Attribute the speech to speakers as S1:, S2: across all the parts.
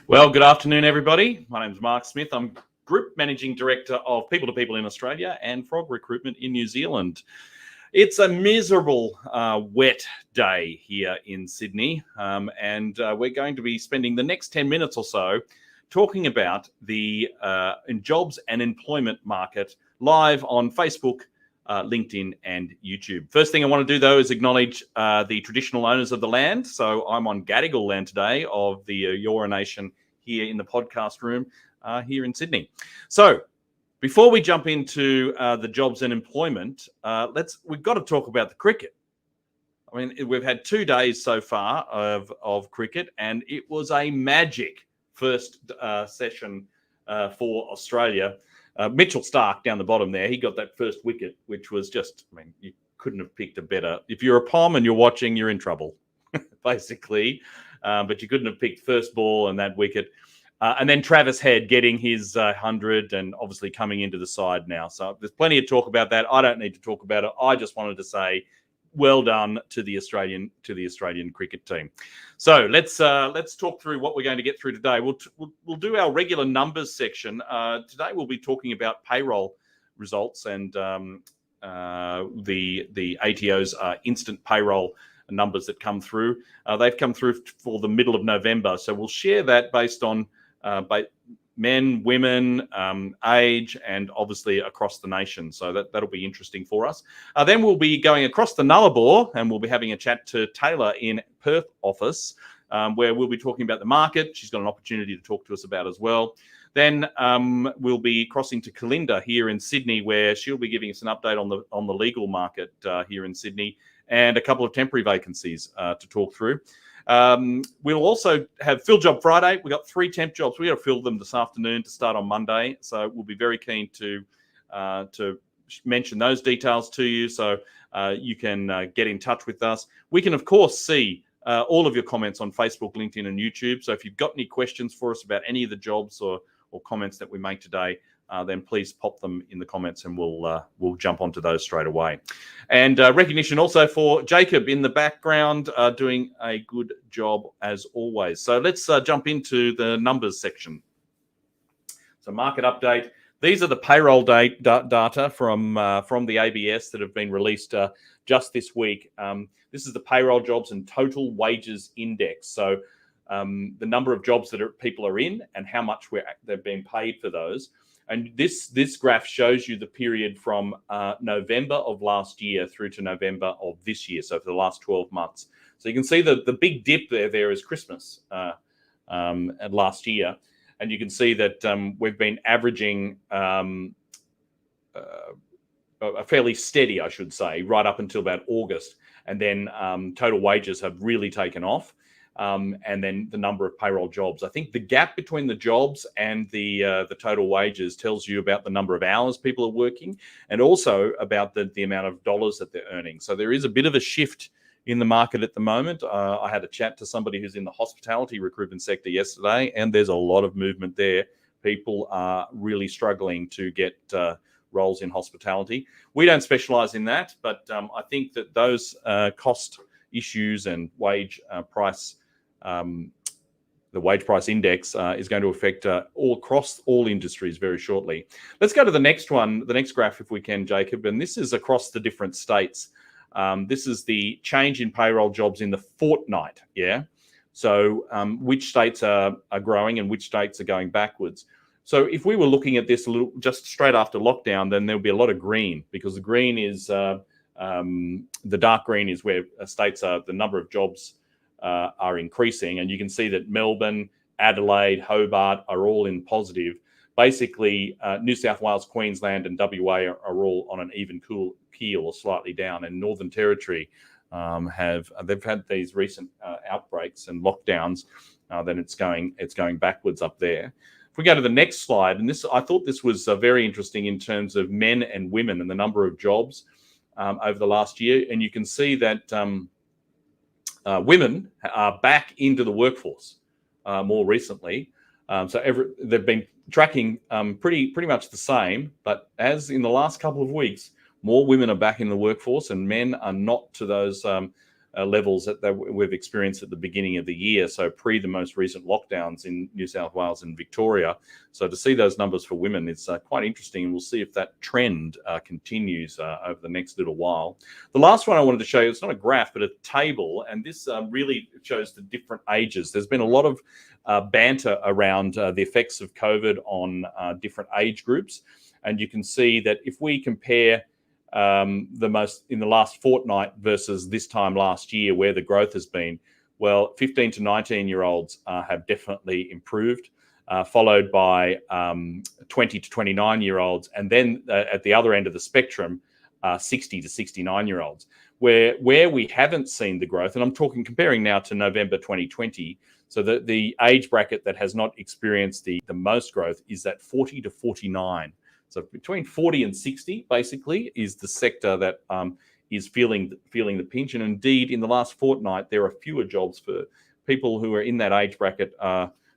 S1: Well, good afternoon, everybody. My name is Mark Smith. I'm Group Managing Director of People to People in Australia and Frog Recruitment in New Zealand. It's a miserable, wet day here in Sydney, and we're going to be spending the next 10 minutes or so talking about the jobs and employment market live on Facebook, LinkedIn and YouTube. First thing I want to do, though, is acknowledge the traditional owners of the land. So I'm on Gadigal land today of the Eora Nation here in the podcast room here in Sydney. So before we jump into the jobs and employment, we've got to talk about the cricket. I mean, we've had 2 days so far of cricket, and it was a magic first session for Australia. Mitchell Starc down the bottom there, he got that first wicket, which was just, I mean, you couldn't have picked a better. If you're a Pom and you're watching, you're in trouble, basically. But you couldn't have picked first ball and that wicket. And then Travis Head getting his 100 and obviously coming into the side now. So there's plenty of talk about that. I don't need to talk about it. I just wanted to say well done to the Australian cricket team. So let's talk through what we're going to get through today. We'll do our regular numbers section. Today we'll be talking about payroll results and the ATO's instant payroll numbers that come through. They've come through for the middle of November. So we'll share that based on men, women, age, and obviously across the nation. So that'll be interesting for us. Then we'll be going across the Nullarbor and we'll be having a chat to Taylor in Perth office, where we'll be talking about the market. She's got an opportunity to talk to us about as well. Then we'll be crossing to Kalinda here in Sydney, where she'll be giving us an update on the legal market here in Sydney and a couple of temporary vacancies to talk through. We'll also have Fill Job Friday. We've got 3 temp jobs. We got to fill them this afternoon to start on Monday. So we'll be very keen to mention those details to you, so you can get in touch with us. We can, of course, see all of your comments on Facebook, LinkedIn and YouTube. So if you've got any questions for us about any of the jobs or comments that we make today, then please pop them in the comments and we'll jump onto those straight away. And recognition also for Jacob in the background, doing a good job as always. So let's jump into the numbers section. So market update. These are the payroll data from the ABS that have been released just this week. This is the payroll jobs and total wages index. So the number of jobs that people are in and how much they're being paid for those. And this graph shows you the period from November of last year through to November of this year, so for the last 12 months. So you can see the big dip there is Christmas last year. And you can see that we've been averaging a fairly steady, I should say, right up until about August. And then total wages have really taken off. And then the number of payroll jobs. I think the gap between the jobs and the total wages tells you about the number of hours people are working and also about the amount of dollars that they're earning. So there is a bit of a shift in the market at the moment. I had a chat to somebody who's in the hospitality recruitment sector yesterday, and there's a lot of movement there. People are really struggling to get roles in hospitality. We don't specialize in that, but I think that those cost issues and wage price the wage price index is going to affect all across all industries very shortly. Let's go to the next one, the next graph, if we can, Jacob. And this is across the different states. This is the change in payroll jobs in the fortnight. Yeah. So which states are growing and which states are going backwards. So if we were looking at this a little just straight after lockdown, then there'll be a lot of green, because the green is the dark green is where states are, the number of jobs are increasing. And you can see that Melbourne, Adelaide, Hobart are all in positive. Basically, New South Wales, Queensland and WA are all on an even keel or slightly down. And Northern Territory they've had these recent outbreaks and lockdowns, then it's going backwards up there. If we go to the next slide, and I thought this was very interesting in terms of men and women and the number of jobs over the last year. And you can see that women are back into the workforce more recently. So they've been tracking pretty much the same, but as in the last couple of weeks, more women are back in the workforce and men are not to those levels that we've experienced at the beginning of the year, so pre the most recent lockdowns in New South Wales and Victoria. So to see those numbers for women, it's quite interesting, and we'll see if that trend continues over the next little while. The last one I wanted to show you, it's not a graph, but a table, and this really shows the different ages. There's been a lot of banter around the effects of COVID on different age groups, and you can see that if we compare the most in the last fortnight versus this time last year, where the growth has been, well, 15 to 19-year-olds have definitely improved, followed by 20 to 29-year-olds, and then at the other end of the spectrum, 60 to 69-year-olds. Where we haven't seen the growth, and I'm comparing now to November 2020, so the age bracket that has not experienced the most growth is that 40 to 49. So between 40 and 60, basically, is the sector that is feeling the pinch. And indeed, in the last fortnight, there are fewer jobs for people who are in that age bracket.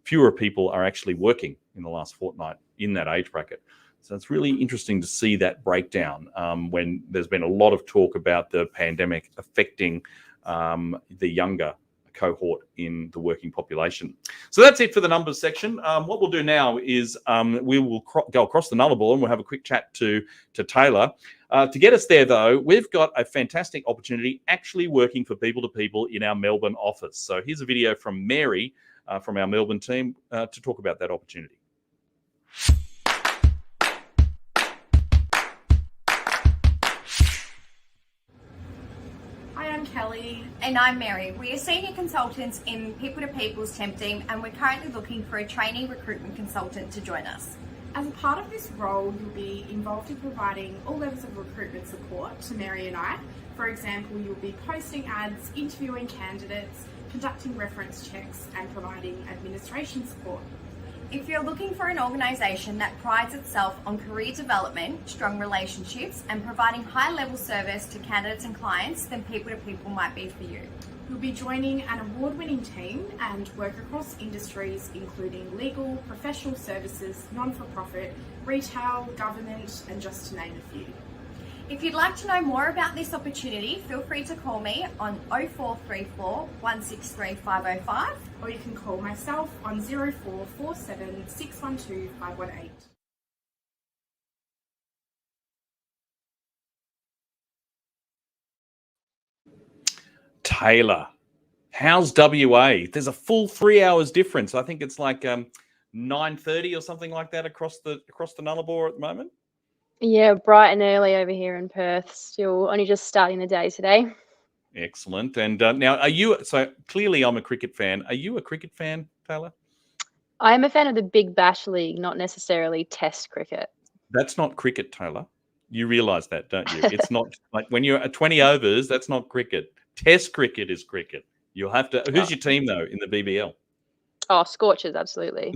S1: Fewer people are actually working in the last fortnight in that age bracket. So it's really interesting to see that breakdown when there's been a lot of talk about the pandemic affecting the younger cohort in the working population. So that's it for the numbers section. What we'll do now is we will go across the Nullarbor and we'll have a quick chat to Taylor. To get us there, though, we've got a fantastic opportunity actually working for People to People in our Melbourne office. So here's a video from Mary from our Melbourne team to talk about that opportunity.
S2: Kelly.
S3: And I'm Mary. We are senior consultants in People to People's temp team, and we're currently looking for a trainee recruitment consultant to join us.
S2: As a part of this role, you'll be involved in providing all levels of recruitment support to Mary and I. For example, you'll be posting ads, interviewing candidates, conducting reference checks, and providing administration support.
S3: If you're looking for an organisation that prides itself on career development, strong relationships, and providing high-level service to candidates and clients, then People to People might be for you.
S2: You'll be joining an award-winning team and work across industries including legal, professional services, non-for-profit, retail, government, and just to name a few.
S3: If you'd like to know more about this opportunity, feel free to call me on 0434 163 505.
S2: Or you can call myself on 0447 612 518.
S1: Taylor, how's WA? There's a full 3 hours difference. I think it's like 9:30 or something like that across the Nullarbor at the moment.
S4: Yeah, bright and early over here in Perth. Still only just starting the day today.
S1: Excellent. And now, so clearly I'm a cricket fan. Are you a cricket fan, Taylor?
S4: I am a fan of the Big Bash League, not necessarily Test cricket.
S1: That's not cricket, Taylor. You realise that, don't you? It's not like when you're at 20 overs, that's not cricket. Test cricket is cricket. You'll have to. Who's your team, though, in the BBL?
S4: Oh, Scorchers, absolutely.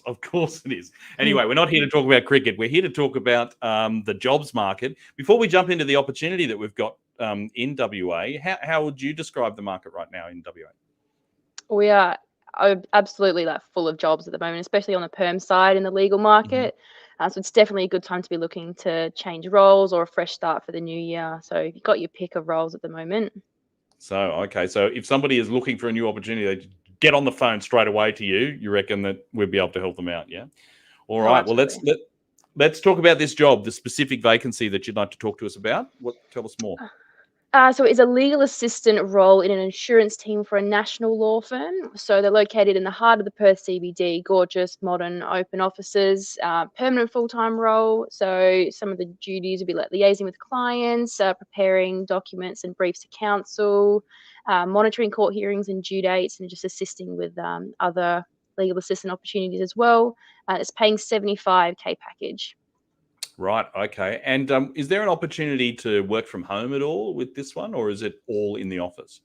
S1: Of course it is. Anyway, we're not here to talk about cricket. We're here to talk about the jobs market. Before we jump into the opportunity that we've got in WA, how would you describe the market right now in WA?
S4: We are absolutely full of jobs at the moment, especially on the perm side in the legal market. So it's definitely a good time to be looking to change roles or a fresh start for the new year. So you've got your pick of roles at the moment. So
S1: if somebody is looking for a new opportunity, they get on the phone straight away to you. You reckon that we'd be able to help them out? Yeah. All right. Well, let's talk about this job, the specific vacancy that you'd like to talk to us about. Tell us more.
S4: So it's a legal assistant role in an insurance team for a national law firm. So they're located in the heart of the Perth CBD, gorgeous, modern, open offices, permanent full-time role. So some of the duties would be like liaising with clients, preparing documents and briefs to counsel, monitoring court hearings and due dates, and just assisting with other legal assistant opportunities as well. It's paying 75K package.
S1: Right. Okay. And is there an opportunity to work from home at all with this one, or is it all in the office?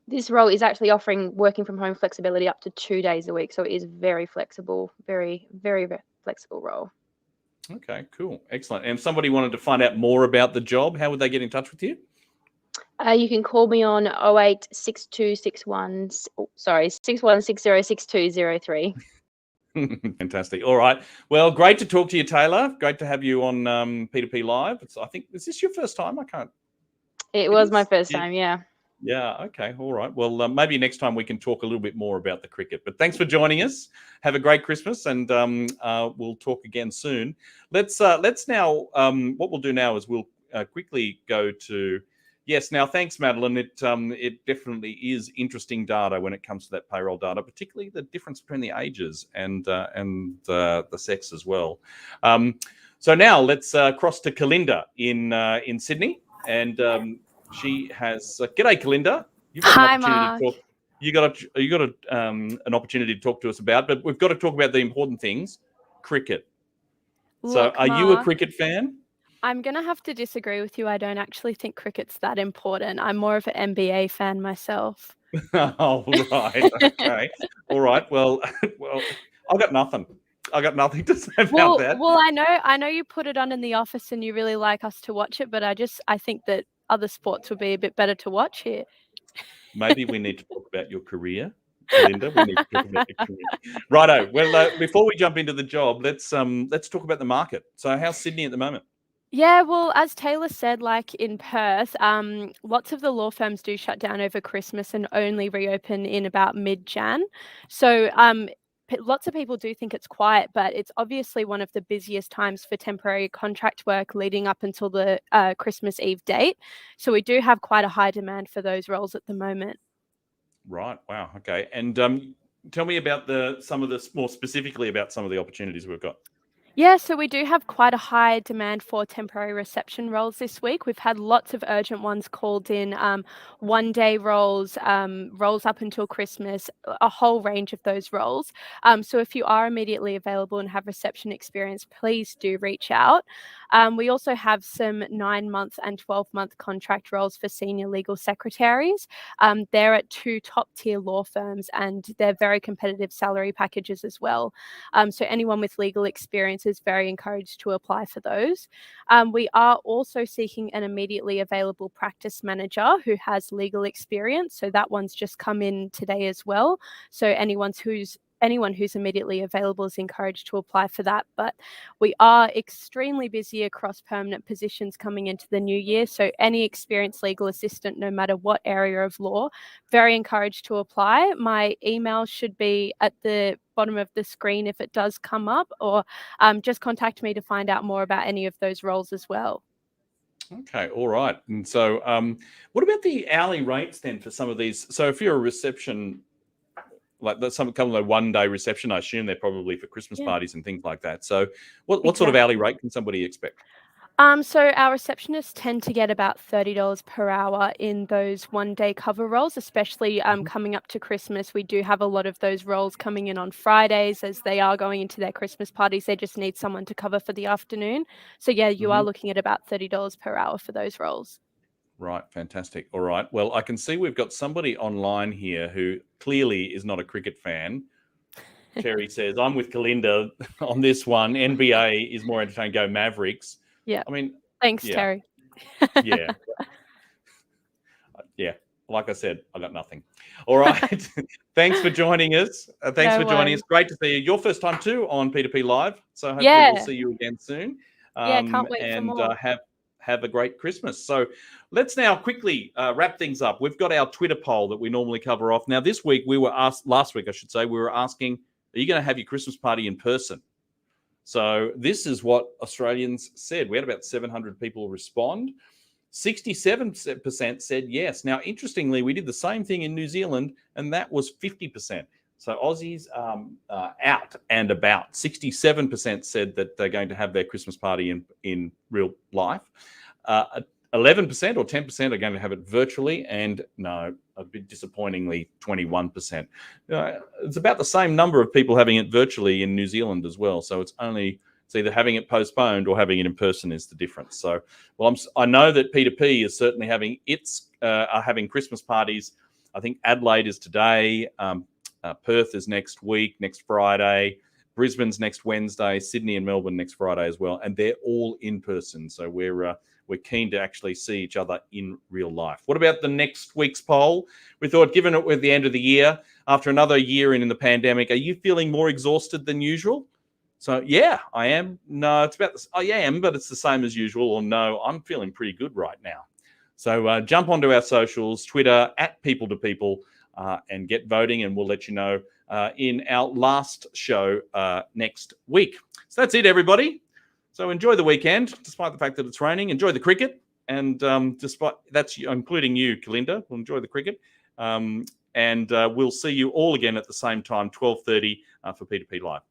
S4: This role is actually offering working from home flexibility up to 2 days a week. So it is very flexible, very, very, very flexible role.
S1: Okay, cool. Excellent. And if somebody wanted to find out more about the job, how would they get in touch with you?
S4: You can call me on 61606203.
S1: Fantastic. All right. Well, great to talk to you, Taylor. Great to have you on P2P Live. I think, is this your first time?
S4: It was my first time, yeah.
S1: Yeah. Okay. All right. Well, maybe next time we can talk a little bit more about the cricket. But thanks for joining us. Have a great Christmas, and we'll talk again soon. Let's now. What we'll do now is we'll quickly go to. Yes. Now, thanks, Madeline. It definitely is interesting data when it comes to that payroll data, particularly the difference between the ages and the sex as well. So now let's cross to Kalinda in Sydney, and she has. G'day, Kalinda. You've got an
S5: Hi,
S1: opportunity to
S5: Mark.
S1: talk. You got an opportunity to talk to us about, but we've got to talk about the important things, cricket. So,
S5: Look,
S1: are you a
S5: Mark,
S1: cricket fan?
S5: I'm going to have to disagree with you. I don't actually think cricket's that important. I'm more of an NBA fan myself.
S1: Oh, right. Okay. All right. Well, I've got nothing. I got nothing to say about that.
S5: Well, I know you put it on in the office and you really like us to watch it, but I think that other sports would be a bit better to watch here.
S1: Maybe we need to talk about your career, Kalinda. We need to talk about your career. Righto. Well, before we jump into the job, let's talk about the market. So, how's Sydney at the moment?
S5: Yeah, well, as Taylor said, like in Perth, lots of the law firms do shut down over Christmas and only reopen in about mid-Jan. So lots of people do think it's quiet, but it's obviously one of the busiest times for temporary contract work leading up until the Christmas Eve date. So we do have quite a high demand for those roles at the moment.
S1: Right. Wow. Okay. And tell me about more specifically about some of the opportunities we've got.
S5: Yeah, so we do have quite a high demand for temporary reception roles this week. We've had lots of urgent ones called in, one-day roles, roles up until Christmas, a whole range of those roles. So if you are immediately available and have reception experience, please do reach out. We also have some 9-month and 12-month contract roles for senior legal secretaries. They're at 2 top-tier law firms, and they're very competitive salary packages as well. So anyone with legal experience is very encouraged to apply for those. We are also seeking an immediately available practice manager who has legal experience. So that one's just come in today as well. So anyone who's immediately available is encouraged to apply for that. But we are extremely busy across permanent positions coming into the new year. So any experienced legal assistant, no matter what area of law, very encouraged to apply. My email should be at the bottom of the screen if it does come up, or just contact me to find out more about any of those roles as well.
S1: Okay, all right. And so, what about the hourly rates then for some of these? So, if you're a reception, like that's some kind of one-day reception, I assume they're probably for Christmas parties and things like that. So, what sort of hourly rate can somebody expect?
S5: So our receptionists tend to get about $30 per hour in those one-day cover roles, especially coming up to Christmas. We do have a lot of those roles coming in on Fridays as they are going into their Christmas parties. They just need someone to cover for the afternoon. So yeah, you are looking at about $30 per hour for those roles.
S1: Right, fantastic. All right. Well, I can see we've got somebody online here who clearly is not a cricket fan. Terry says, I'm with Kalinda on this one. NBA is more entertaining. Go Mavericks.
S5: Yeah.
S1: I mean,
S5: thanks, Terry.
S1: Yeah. Yeah. Like I said, I got nothing. All right. Thanks for joining us. Thanks for joining us. Great to see you. Your first time too on P2P Live. So hopefully we'll see you again soon.
S5: Can't wait for more.
S1: Have a great Christmas. So let's now quickly wrap things up. We've got our Twitter poll that we normally cover off. Now, last week, we were asking, are you going to have your Christmas party in person? So this is what Australians said. We had about 700 people respond. 67% said yes. Now, interestingly, we did the same thing in New Zealand, and that was 50%. So Aussies out and about. 67% said that they're going to have their Christmas party in real life. 11% or 10% are going to have it virtually, and no, a bit disappointingly, 21%. It's about the same number of people having it virtually in New Zealand as well. So it's either having it postponed or having it in person is the difference. So, well, I know that P2P is certainly having having Christmas parties. I think Adelaide is today. Perth is next week, next Friday. Brisbane's next Wednesday. Sydney and Melbourne next Friday as well, and they're all in person. So we're keen to actually see each other in real life. What about the next week's poll? We thought, given it with the end of the year, after another year in the pandemic, are you feeling more exhausted than usual? So, yeah, I am. No, it's about this. I am, but it's the same as usual. Or no, I'm feeling pretty good right now. So jump onto our socials, Twitter @people2people, and get voting, and we'll let you know in our last show next week. So that's it, everybody. So enjoy the weekend, despite the fact that it's raining. Enjoy the cricket, and despite that's including you, Kalinda. We'll enjoy the cricket, and we'll see you all again at the same time, 12:30 for P2P Live.